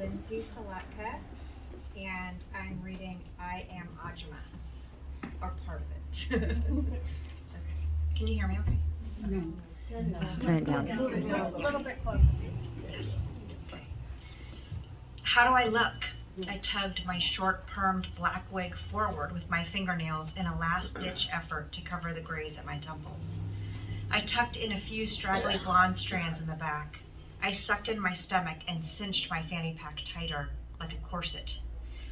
Lindsey Salatka, and I'm reading I Am Ajumma, or part of it. Okay. Can you hear me okay? No. Turn it down. A little bit closer. Yes. Okay. How do I look? I tugged my short permed black wig forward with my fingernails in a last-ditch effort to cover the grays at my temples. I tucked in a few straggly blonde strands in the back. I sucked in my stomach and cinched my fanny pack tighter, like a corset.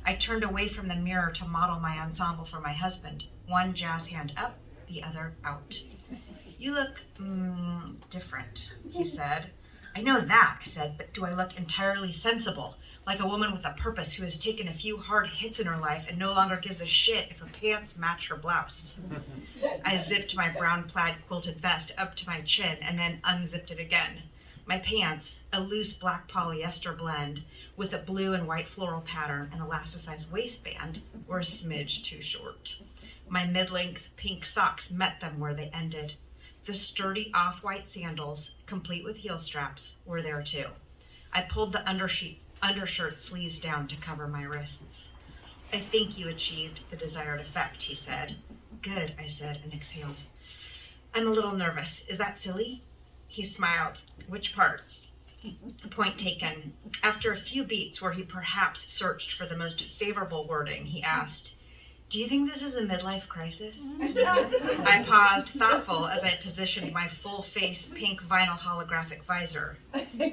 I turned away from the mirror to model my ensemble for my husband, one jazz hand up, the other out. You look, different, he said. I know that, I said, but do I look entirely sensible? Like a woman with a purpose who has taken a few hard hits in her life and no longer gives a shit if her pants match her blouse. I zipped my brown plaid quilted vest up to my chin and then unzipped it again. My pants, a loose black polyester blend with a blue and white floral pattern and elasticized waistband, were a smidge too short. My mid-length pink socks met them where they ended. The sturdy off-white sandals, complete with heel straps, were there too. I pulled the undershirt sleeves down to cover my wrists. I think you achieved the desired effect, he said. Good, I said and exhaled. I'm a little nervous. Is that silly? He smiled. Which part? Point taken. After a few beats where he perhaps searched for the most favorable wording, he asked, do you think this is a midlife crisis? I paused, thoughtful, as I positioned my full-face pink vinyl holographic visor.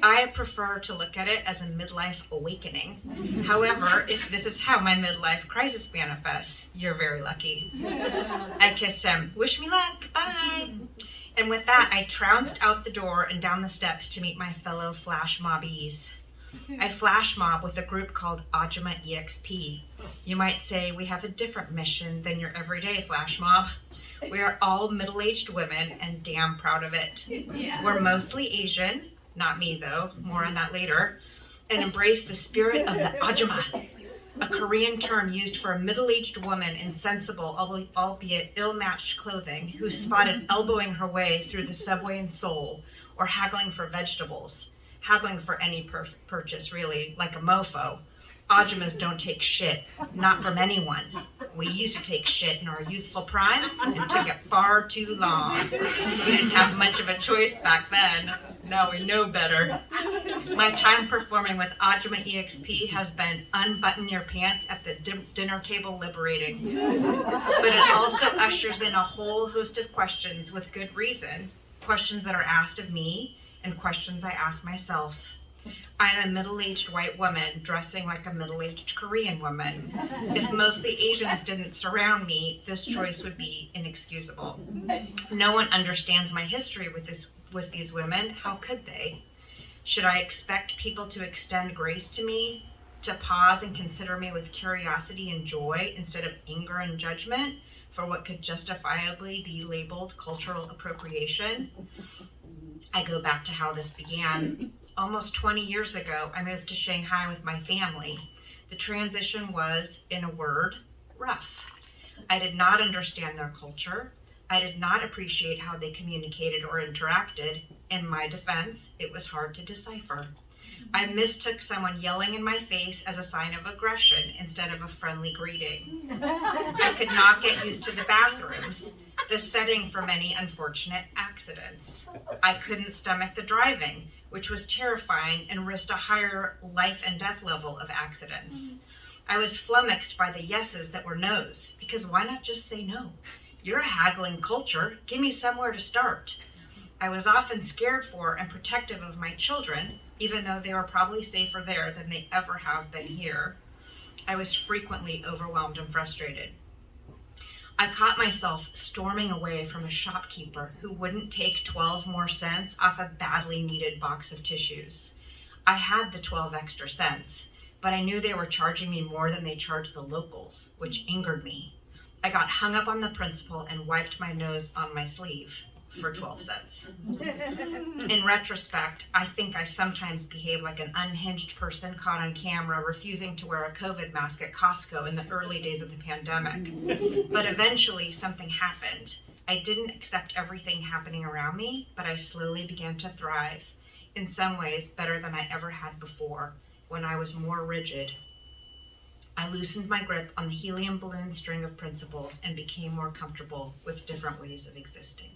I prefer to look at it as a midlife awakening. However, if this is how my midlife crisis manifests, you're very lucky. I kissed him. Wish me luck. Bye. And with that, I trounced out the door and down the steps to meet my fellow flash mobbies. I flash mob with a group called Ajumma EXP. You might say we have a different mission than your everyday flash mob. We are all middle-aged women and damn proud of it. Yeah. We're mostly Asian, not me though, more on that later, and embrace the spirit of the Ajumma, a Korean term used for a middle-aged woman in sensible, albeit ill-matched clothing, who's spotted elbowing her way through the subway in Seoul or haggling for vegetables. Haggling for any purchase, really, like a mofo. Ajummas don't take shit, not from anyone. We used to take shit in our youthful prime and took it far too long. We didn't have much of a choice back then. Now we know better. My time performing with Ajumma EXP has been unbutton your pants at the dinner table liberating. But it also ushers in a whole host of questions with good reason. Questions that are asked of me, and questions I ask myself. I'm a middle-aged white woman dressing like a middle-aged Korean woman. If mostly Asians didn't surround me, this choice would be inexcusable. No one understands my history with these women. How could they? Should I expect people to extend grace to me, to pause and consider me with curiosity and joy instead of anger and judgment for what could justifiably be labeled cultural appropriation? I go back to how this began. Almost 20 years ago, I moved to Shanghai with my family. The transition was, in a word, rough. I did not understand their culture. I did not appreciate how they communicated or interacted. In my defense, it was hard to decipher. I mistook someone yelling in my face as a sign of aggression instead of a friendly greeting. I could not get used to the bathrooms, the setting for many unfortunate accidents. I couldn't stomach the driving, which was terrifying and risked a higher life and death level of accidents. I was flummoxed by the yeses that were nos, because why not just say no? You're a haggling culture. Give me somewhere to start. I was often scared for and protective of my children, even though they were probably safer there than they ever have been here. I was frequently overwhelmed and frustrated. I caught myself storming away from a shopkeeper who wouldn't take 12 more cents off a badly needed box of tissues. I had the 12 extra cents, but I knew they were charging me more than they charged the locals, which angered me. I got hung up on the principle and wiped my nose on my sleeve for 12 cents. In retrospect, I think I sometimes behave like an unhinged person caught on camera refusing to wear a COVID mask at Costco in the early days of the pandemic. But eventually something happened. I didn't accept everything happening around me, but I slowly began to thrive, in some ways better than I ever had before. when I was more rigid, I loosened my grip on the helium balloon string of principles and became more comfortable with different ways of existing.